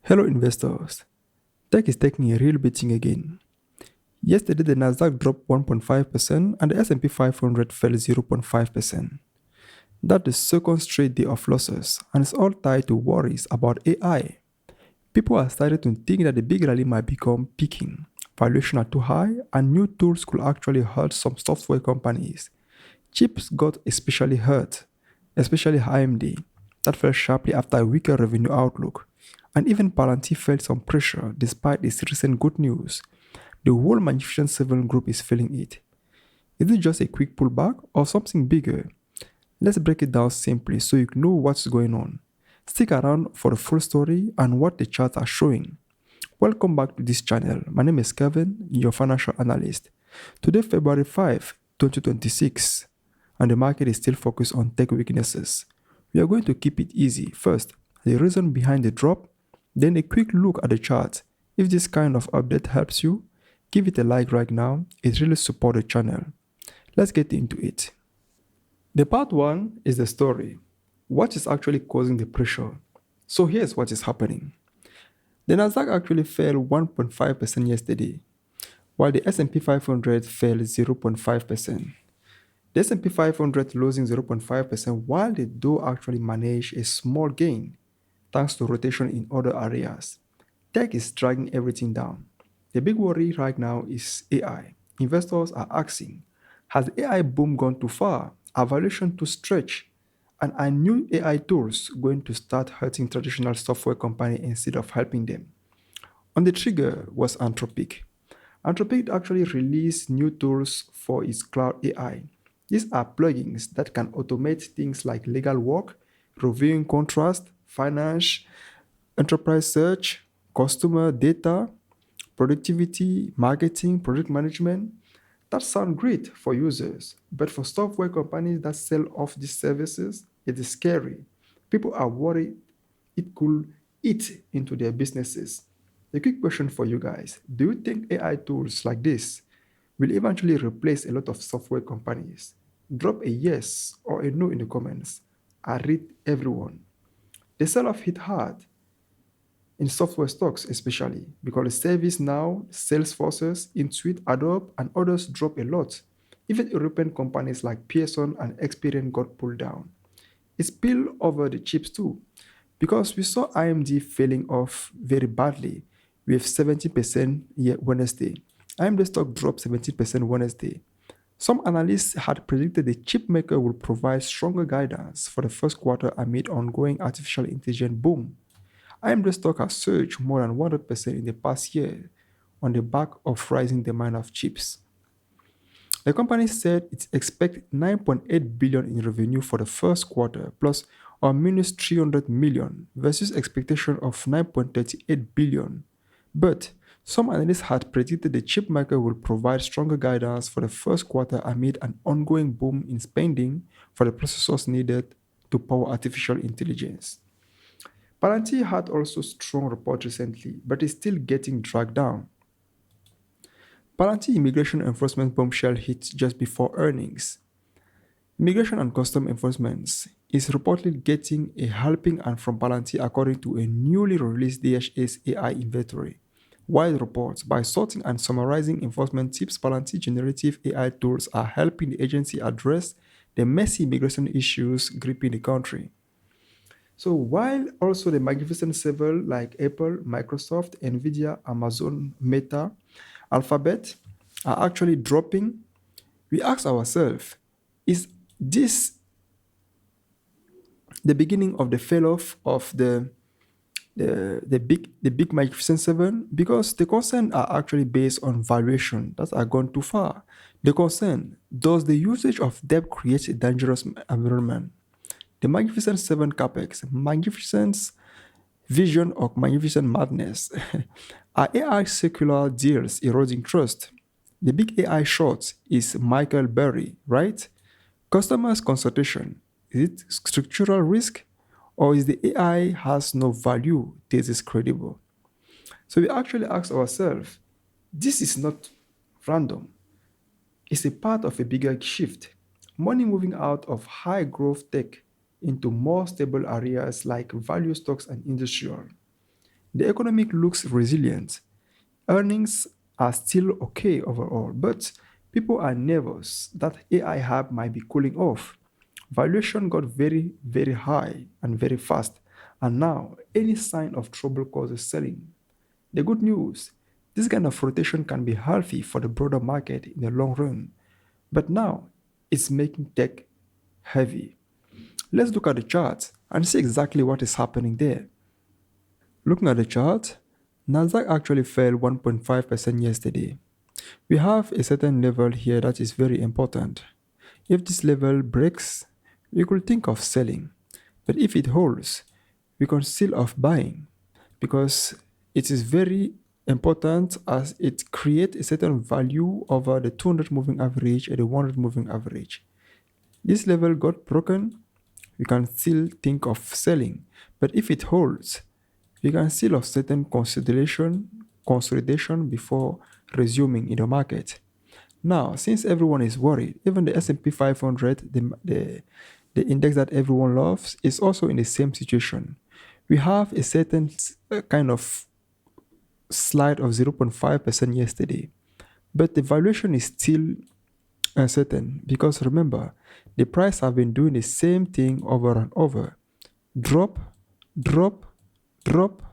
Hello investors. Tech is taking a real beating again. Yesterday the Nasdaq dropped 1.5% and the S&P 500 fell 0.5%. That's the second straight day of losses and it's all tied to worries about AI. People are starting to think that the big rally might become peaking. Valuations are too high and new tools could actually hurt some software companies. Chips got especially hurt, especially AMD, that fell sharply after a weaker revenue outlook. And even Palantir felt some pressure despite its recent good news. The whole Magnificent Seven group is feeling it. Is it just a quick pullback or something bigger? Let's break it down simply so you know what's going on. Stick around for the full story and what the charts are showing. Welcome back to this channel. My name is Kevin, your financial analyst. Today, February 5, 2026, and the market is still focused on tech weaknesses. We are going to keep it easy. First, the reason behind the drop, then a quick look at the chart. If this kind of update helps you, give it a like right now. It really supports the channel. Let's get into it. The part 1 is the story. What is actually causing the pressure? So here's what is happening. The Nasdaq actually fell 1.5% yesterday, while the S&P 500 fell 0.5%. The S&P 500 losing 0.5% while the Dow actually managed a small gain thanks to rotation in other areas. Tech is dragging everything down. The big worry right now is AI. Investors are asking, has the AI boom gone too far? Are valuations too stretched? And are new AI tools going to start hurting traditional software companies instead of helping them? On the trigger was Anthropic. Anthropic actually released new tools for its cloud AI. These are plugins that can automate things like legal work, reviewing contract, finance, enterprise search, customer data, productivity, marketing, project management. That sounds great for users, but for software companies that sell off these services, it is scary. People are worried it could eat into their businesses. A quick question for you guys. Do you think AI tools like this will eventually replace a lot of software companies? Drop a yes or a no in the comments. I read everyone. The sell-off hit hard in software stocks especially because ServiceNow, Salesforce, Intuit, Adobe, and others drop a lot. Even European companies like Pearson and Experian got pulled down. It spilled over the chips too, because we saw AMD falling off very badly with 70% Wednesday. AMD stock dropped 17% Wednesday. Some analysts had predicted the chip maker will provide stronger guidance for the first quarter amid ongoing artificial intelligence boom. AMD stock has surged more than 100% in the past year on the back of rising demand of chips. The company said it expects 9.8 billion in revenue for the first quarter, plus or minus 300 million versus expectation of 9.38 billion. But some analysts had predicted the chip maker will provide stronger guidance for the first quarter amid an ongoing boom in spending for the processors needed to power artificial intelligence. Palantir had also strong report recently, but is still getting dragged down. Palantir immigration enforcement bombshell hit just before earnings. Immigration and custom enforcement is reportedly getting a helping hand from Palantir according to a newly released DHS AI inventory. Wide reports by sorting and summarizing enforcement tips, Palantir generative AI tools are helping the agency address the messy immigration issues gripping the country. So while also the Magnificent Seven like Apple, Microsoft, Nvidia, Amazon, Meta, Alphabet are actually dropping, we ask ourselves, is this the beginning of the fail-off of the big Magnificent Seven? Because the concern are actually based on valuation that are gone too far. The concern, does the usage of debt create a dangerous environment? The Magnificent Seven capex, Magnificent's vision of Magnificent madness. Are AI secular deals eroding trust? The big AI short is Michael Berry, right? Customers consultation, is it structural risk or is the AI has no value thesis credible? So we actually ask ourselves, this is not random. It's a part of a bigger shift. Money moving out of high growth tech into more stable areas like value stocks and industrial. The economy looks resilient. Earnings are still okay overall, but people are nervous that AI hype might be cooling off. Valuation got very, very high and very fast, and now any sign of trouble causes selling. The good news, this kind of rotation can be healthy for the broader market in the long run, but now it's making tech heavy. Let's look at the chart and see exactly what is happening there. Looking at the chart, Nasdaq actually fell 1.5% yesterday. We have a certain level here that is very important. If this level breaks, we could think of selling. But if it holds, we can still of buying because it is very important as it creates a certain value over the 200 moving average and the 100 moving average. This level got broken, we can still think of selling. But if it holds, we can still have certain consolidation before resuming in the market. Now, since everyone is worried, even the S&P 500, the index that everyone loves, is also in the same situation. We have a certain kind of slide of 0.5% yesterday, but the valuation is still uncertain because remember, the price have been doing the same thing over and over. Drop, drop, drop,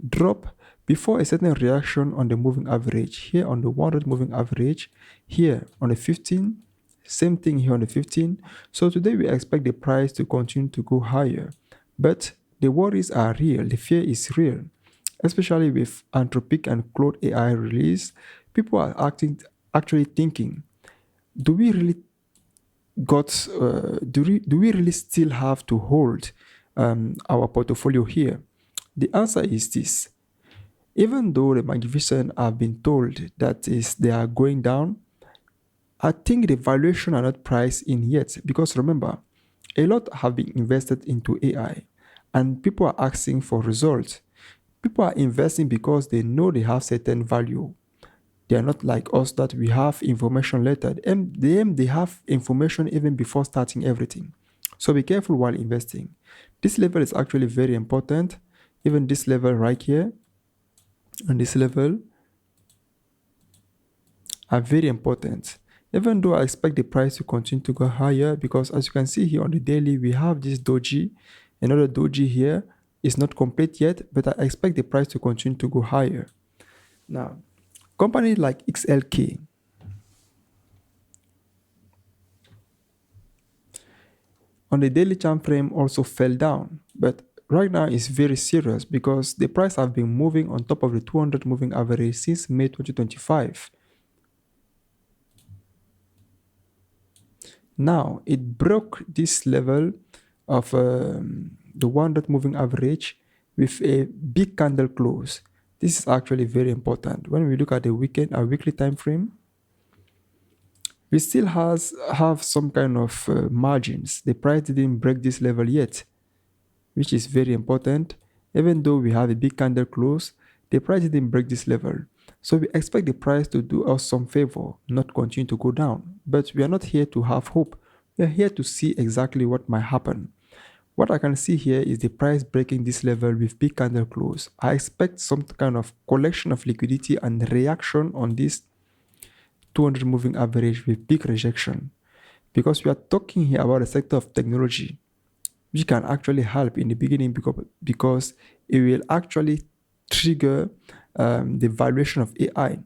drop before a certain reaction on the moving average. Here on the 100 moving average, here on the 15, same thing here on the 15. So today we expect the price to continue to go higher. But the worries are real, the fear is real. Especially with Anthropic and Claude AI release, people are actually thinking, do we really do we really still have to hold our portfolio here? The answer is this. Even though the magnificent have been told that they are going down, I think the valuation are not priced in yet because remember, a lot have been invested into AI and people are asking for results. People are investing because they know they have certain value. They are not like us that we have information later. They have information even before starting everything. So be careful while investing. This level is actually very important. Even this level right here and this level are very important. Even though I expect the price to continue to go higher because as you can see here on the daily, we have this doji, another doji here. It's not complete yet, but I expect the price to continue to go higher. Now, companies like XLK, on the daily time frame also fell down, but right now it's very serious because the price have been moving on top of the 200 moving average since May 2025. Now it broke this level of the 100 moving average with a big candle close. This is actually very important. When we look at the weekly time frame, we still have some kind of margins. The price didn't break this level yet, which is very important. Even though we have a big candle close, the price didn't break this level. So we expect the price to do us some favor, not continue to go down. But we are not here to have hope. We are here to see exactly what might happen. What I can see here is the price breaking this level with big candle close. I expect some kind of collection of liquidity and reaction on this 200 moving average with big rejection. Because we are talking here about a sector of technology which can actually help in the beginning because it will actually trigger the valuation of AI.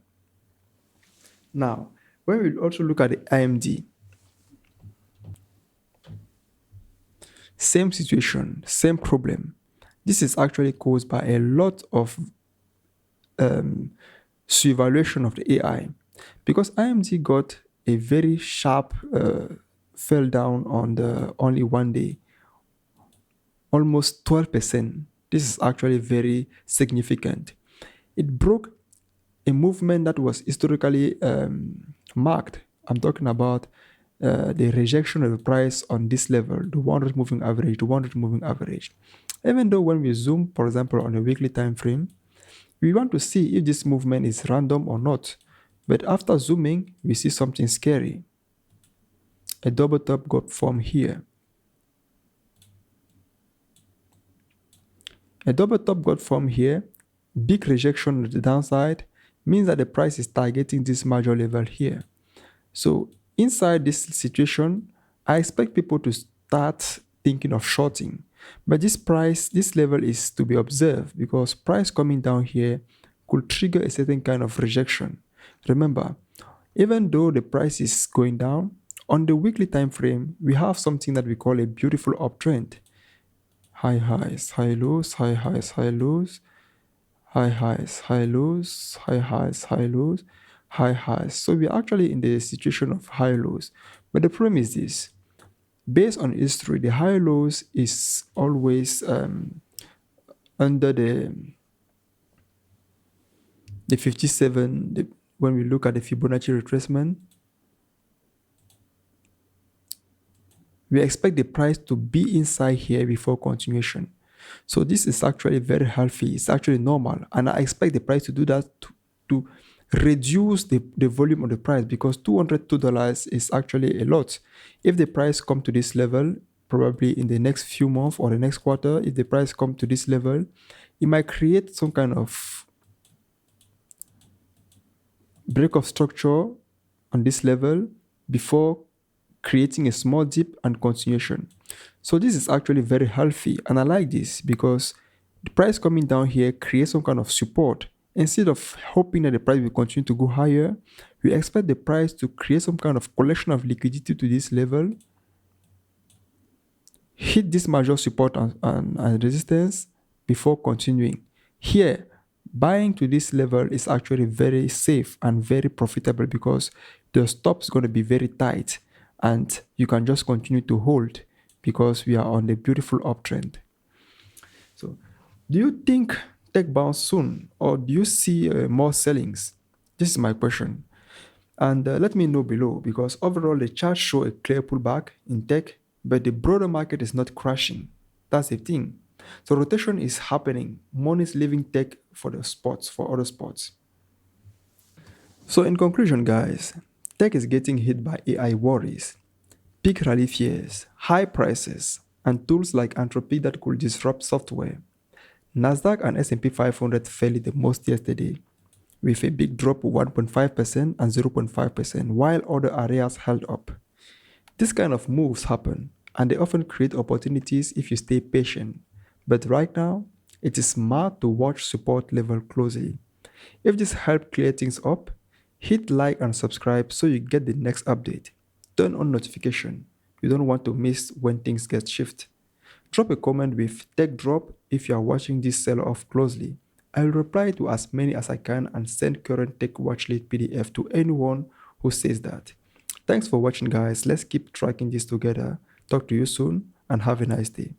Now, when we also look at the AMD, same situation, same problem. This is actually caused by a lot of subvaluation of the AI because AMD got a very sharp fell down on the only one day, almost 12%. This is actually very significant. It broke a movement that was historically marked. I'm talking about the rejection of the price on this level, the 100 moving average, the 100 moving average. Even though when we zoom, for example, on a weekly time frame, we want to see if this movement is random or not. But after zooming, we see something scary. A double top got formed here. A double top got formed here, big rejection on the downside means that the price is targeting this major level here. So inside this situation, I expect people to start thinking of shorting. But this level is to be observed because price coming down here could trigger a certain kind of rejection. Remember, even though the price is going down, on the weekly time frame, we have something that we call a beautiful uptrend. High highs, high lows, high highs, high lows, high highs, high lows, high highs, high lows, high highs. So we're actually in the situation of high lows. But the problem is this. Based on history, the high lows is always under the 57. When we look at the Fibonacci retracement, we expect the price to be inside here before continuation. So this is actually very healthy. It's actually normal. And I expect the price to do that to reduce the volume of the price because $202 is actually a lot. If the price come to this level, probably in the next few months or the next quarter, if the price come to this level, it might create some kind of break of structure on this level before creating a small dip and continuation. So this is actually very healthy and I like this because the price coming down here creates some kind of support. Instead of hoping that the price will continue to go higher, we expect the price to create some kind of collection of liquidity to this level, hit this major support and resistance before continuing. Here, buying to this level is actually very safe and very profitable because the stop is going to be very tight and you can just continue to hold because we are on the beautiful uptrend. So, do you think tech bounce soon or do you see more sellings? This is my question. And let me know below because overall the charts show a clear pullback in tech, but the broader market is not crashing. That's the thing. So rotation is happening. Money is leaving tech for the spots, for other spots. So in conclusion, guys, tech is getting hit by AI worries, peak rally fears, high prices, and tools like Entropy that could disrupt software. Nasdaq and S&P 500 fell the most yesterday, with a big drop of 1.5% and 0.5%, while other areas held up. This kind of moves happen, and they often create opportunities if you stay patient. But right now, it is smart to watch support level closely. If this helped clear things up, hit like and subscribe so you get the next update. Turn on notification. You don't want to miss when things get shift. Drop a comment with tech drop if you are watching this sell-off closely. I'll reply to as many as I can and send current tech watchlist PDF to anyone who says that. Thanks for watching, guys. Let's keep tracking this together. Talk to you soon and have a nice day.